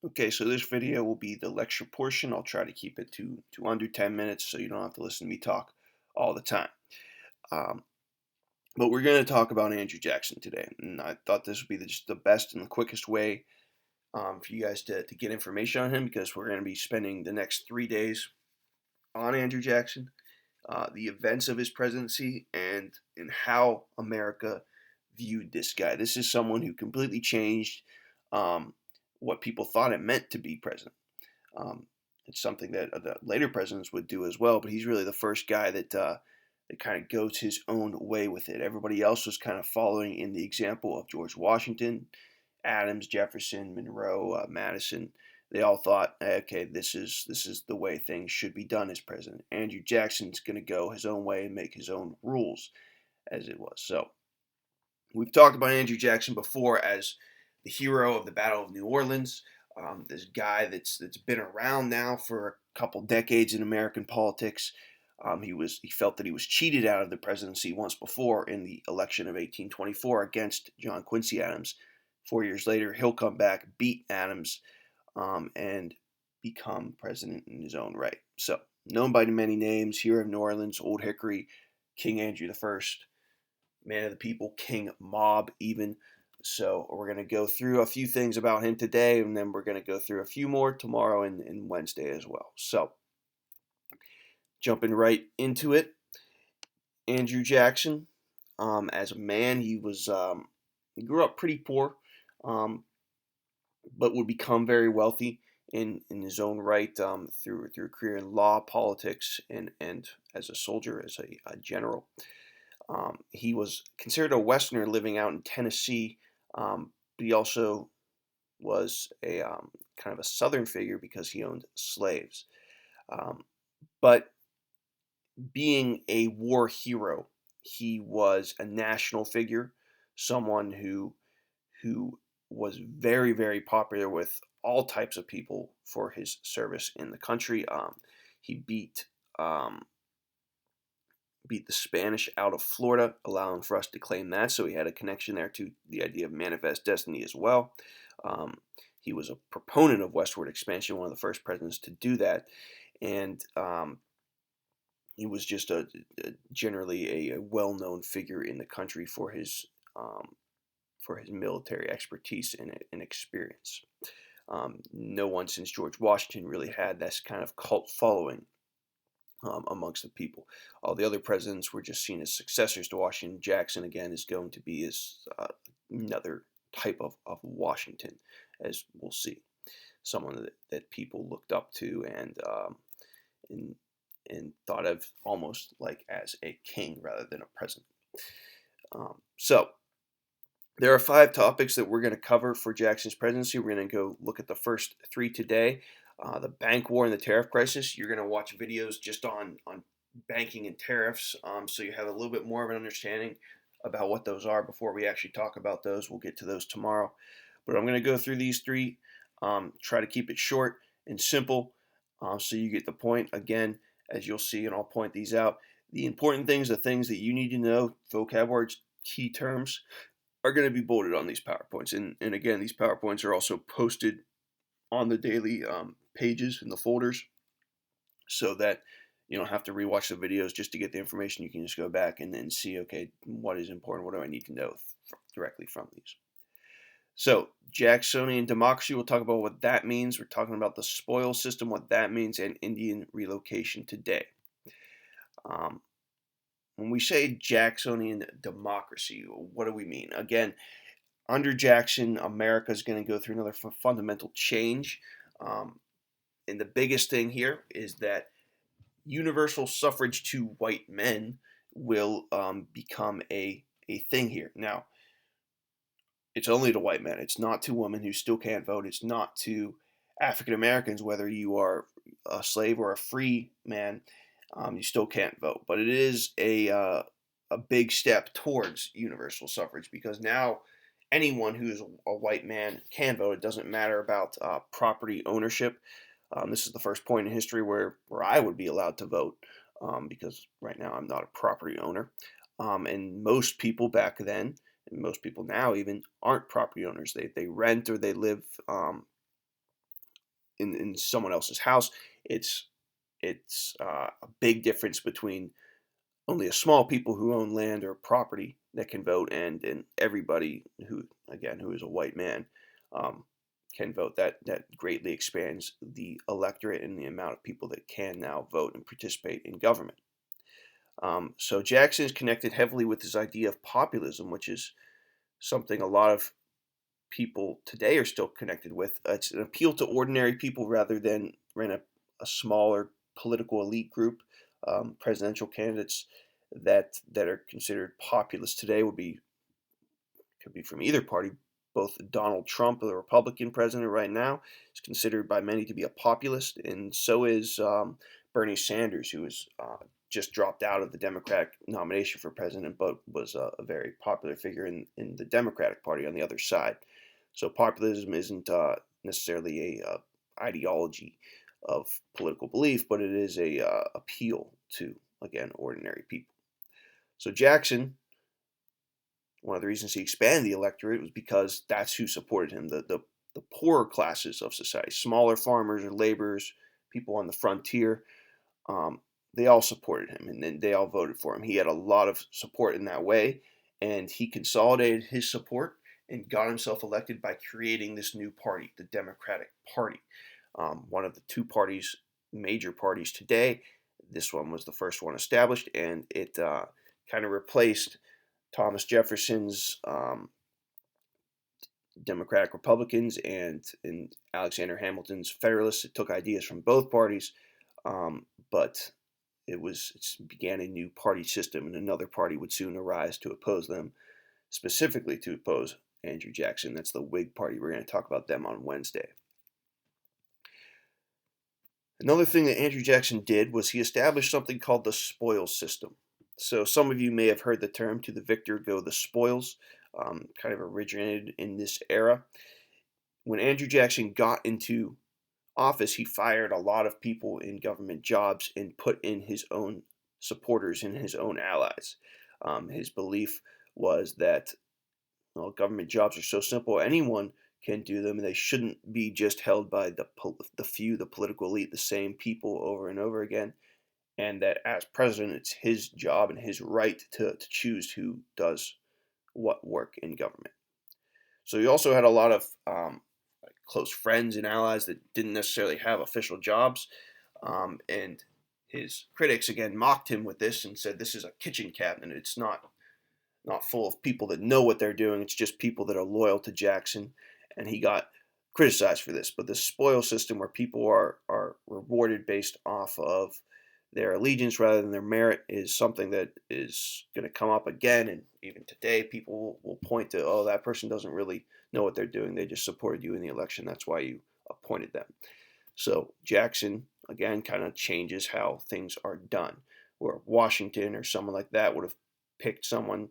Okay, so this video will be the lecture portion. I'll try to keep it to under 10 minutes so you don't have to listen to me talk all the time. Um, but we're going to talk about Andrew Jackson today. And I thought this would be just the best and the quickest way for you guys to get information on him because we're going to be spending the next 3 days on Andrew Jackson, the events of his presidency, and how America viewed this guy. This is someone who completely changed um, what people thought it meant to be president. Um, it's something that the later presidents would do as well, but he's really the first guy that kind of goes his own way with it. Everybody else was kind of following in the example of George Washington, Adams, Jefferson, Monroe, Madison. They all thought, okay, this is the way things should be done as president. Andrew Jackson's going to go his own way and make his own rules, as it was. So we've talked about Andrew Jackson before as the hero of the Battle of New Orleans. This guy that's been around now for a couple decades in American politics. He felt that he was cheated out of the presidency once before in the election of 1824 against John Quincy Adams. 4 years later, he'll come back, beat Adams, and become president in his own right. So, known by many names, hero of New Orleans, Old Hickory, King Andrew I, man of the people, King Mob, even. So we're going to go through a few things about him today, and then we're going to go through a few more tomorrow and Wednesday as well. So jumping right into it, Andrew Jackson, as a man, he grew up pretty poor, um, but would become very wealthy in his own right through a career in law, politics, and as a soldier, as a general. He was considered a Westerner living out in Tennessee, but he also was a kind of a Southern figure because he owned slaves. Um, but being a war hero, he was a national figure, someone who was very, very popular with all types of people for his service in the country. He um, beat the Spanish out of Florida, allowing for us to claim that. So he had a connection there to the idea of manifest destiny as well. Um, he was a proponent of westward expansion, one of the first presidents to do that, and he was just generally a well-known figure in the country for his military expertise and experience. No one since George Washington really had this kind of cult following amongst the people. All the other presidents were just seen as successors to Washington. Jackson, again, is going to be another type of Washington, as we'll see. Someone that people looked up to and and thought of almost like as a king rather than a president. So there are 5 topics that we're going to cover for Jackson's presidency. We're going to go look at the first 3 today. The bank war and the tariff crisis. You're going to watch videos just on banking and tariffs, so you have a little bit more of an understanding about what those are before we actually talk about those. We'll get to those tomorrow. But I'm going to go through these 3, try to keep it short and simple so you get the point. Again, as you'll see, and I'll point these out, the important things, the things that you need to know, vocab words, key terms, are going to be bolded on these PowerPoints. And again, these PowerPoints are also posted on the daily pages in the folders so that you don't have to rewatch the videos just to get the information. You can just go back and then see, okay, what is important? What do I need to know directly from these? So, Jacksonian democracy, we'll talk about what that means. We're talking about the spoils system, what that means, and Indian relocation today. When we say Jacksonian democracy, what do we mean? Again, under Jackson, America is going to go through another fundamental change. And the biggest thing here is that universal suffrage to white men will become a thing here. Now, it's only to white men. It's not to women who still can't vote. It's not to African Americans, whether you are a slave or a free man, you still can't vote. But it is a big step towards universal suffrage because now anyone who is a white man can vote. It doesn't matter about property ownership. This is the first point in history where I would be allowed to vote because right now I'm not a property owner. And most people back then, and most people now even, aren't property owners. They rent or they live in someone else's house. It's a big difference between only a small people who own land or property that can vote, and everybody who is a white man um, can vote. That greatly expands the electorate and the amount of people that can now vote and participate in government. So Jackson is connected heavily with this idea of populism, which is something a lot of people today are still connected with. It's an appeal to ordinary people rather than a smaller political elite group. Presidential candidates that are considered populist today could be from either party. Both Donald Trump, the Republican president right now, is considered by many to be a populist, and so is Bernie Sanders, who is just dropped out of the Democratic nomination for president, but was a very popular figure in the Democratic Party on the other side. So populism isn't necessarily a ideology of political belief, but it is a appeal to, again, ordinary people. So Jackson, one of the reasons he expanded the electorate was because that's who supported him, the poorer classes of society, smaller farmers or laborers, people on the frontier. Um, they all supported him, and then they all voted for him. He had a lot of support in that way, and he consolidated his support and got himself elected by creating this new party, the Democratic Party, one of the two parties, major parties today. This one was the first one established, and it kind of replaced Thomas Jefferson's Democratic Republicans and Alexander Hamilton's Federalists. It took ideas from both parties, but it began a new party system, and another party would soon arise to oppose them, specifically to oppose Andrew Jackson. That's the Whig Party. We're going to talk about them on Wednesday. Another thing that Andrew Jackson did was he established something called the spoils system. So some of you may have heard the term "to the victor go the spoils," kind of originated in this era. When Andrew Jackson got into office, he fired a lot of people in government jobs and put in his own supporters and his own allies. His belief was that, well, government jobs are so simple, anyone can do them, and they shouldn't be just held by the few, the political elite, the same people over and over again. And that as president, it's his job and his right to choose who does what work in government. So he also had a lot of close friends and allies that didn't necessarily have official jobs. And his critics, again, mocked him with this and said, this is a kitchen cabinet. It's not full of people that know what they're doing. It's just people that are loyal to Jackson. And he got criticized for this. But the spoil system, where people are rewarded based off of their allegiance rather than their merit, is something that is going to come up again. And even today, people will point to, oh, that person doesn't really know what they're doing. They just supported you in the election. That's why you appointed them. So Jackson, again, kind of changes how things are done. Where Washington or someone like that would have picked someone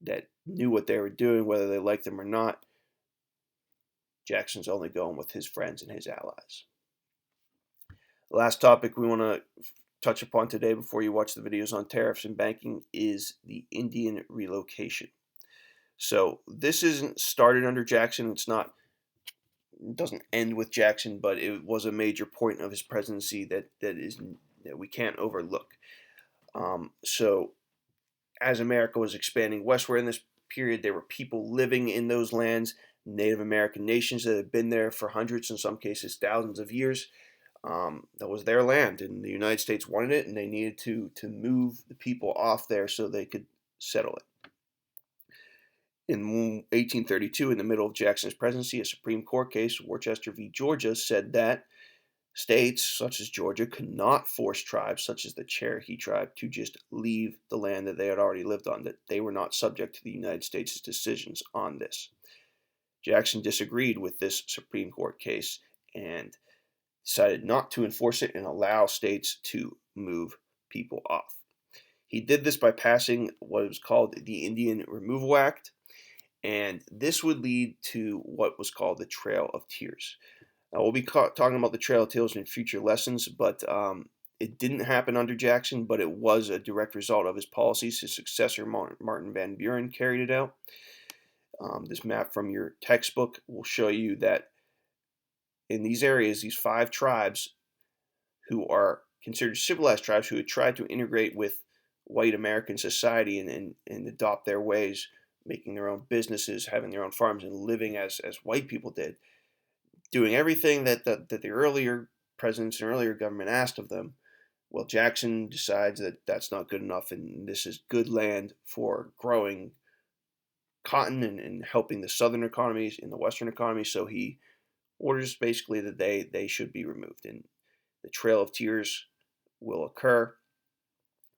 that knew what they were doing, whether they liked them or not. Jackson's only going with his friends and his allies. The last topic we want to touch upon today before you watch the videos on tariffs and banking is the Indian relocation. So this isn't started under Jackson. It doesn't end with Jackson, but it was a major point of his presidency that we can't overlook. So as America was expanding westward in this period, there were people living in those lands, Native American nations that had been there for hundreds, in some cases thousands of years. That was their land, and the United States wanted it, and they needed to move the people off there so they could settle it. In 1832, in the middle of Jackson's presidency, a Supreme Court case, Worcester v. Georgia, said that states such as Georgia could not force tribes such as the Cherokee tribe to just leave the land that they had already lived on, that they were not subject to the United States' decisions on this. Jackson disagreed with this Supreme Court case and decided not to enforce it and allow states to move people off. He did this by passing what was called the Indian Removal Act, and this would lead to what was called the Trail of Tears. Now, we'll be talking about the Trail of Tears in future lessons, but it didn't happen under Jackson, but it was a direct result of his policies. His successor, Martin Van Buren, carried it out. This map from your textbook will show you that in these areas, these 5 tribes who are considered civilized tribes who had tried to integrate with white American society and adopt their ways, making their own businesses, having their own farms, and living as white people did, doing everything that the earlier presidents and earlier government asked of them. Well, Jackson decides that that's not good enough, and this is good land for growing cotton and helping the southern economies and the western economies. So he orders basically that they should be removed, and the Trail of Tears will occur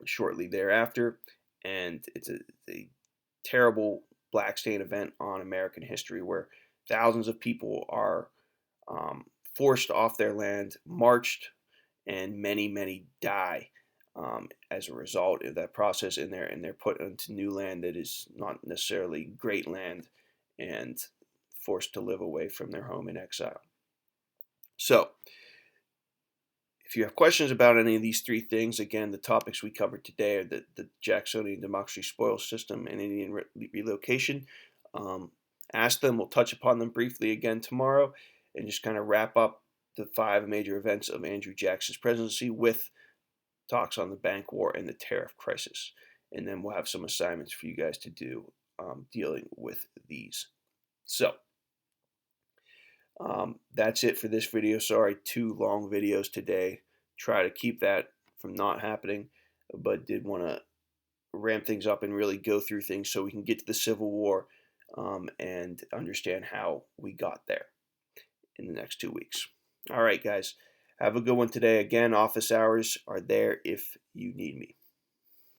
shortly thereafter, and it's a terrible black stain event on American history where thousands of people are forced off their land, marched, and many die as a result of that process. And they're put into new land that is not necessarily great land, and forced to live away from their home in exile. So, if you have questions about any of these 3 things, again, the topics we covered today are the Jacksonian democracy spoils system and Indian relocation. Ask them. We'll touch upon them briefly again tomorrow, and just kind of wrap up the 5 major events of Andrew Jackson's presidency with talks on the bank war and the tariff crisis. And then we'll have some assignments for you guys to do dealing with these. So, that's it for this video. Sorry, 2 long videos today. Try to keep that from not happening, but did want to ramp things up and really go through things so we can get to the Civil War and understand how we got there in the next 2 weeks. All right, guys. Have a good one today. Again, office hours are there if you need me.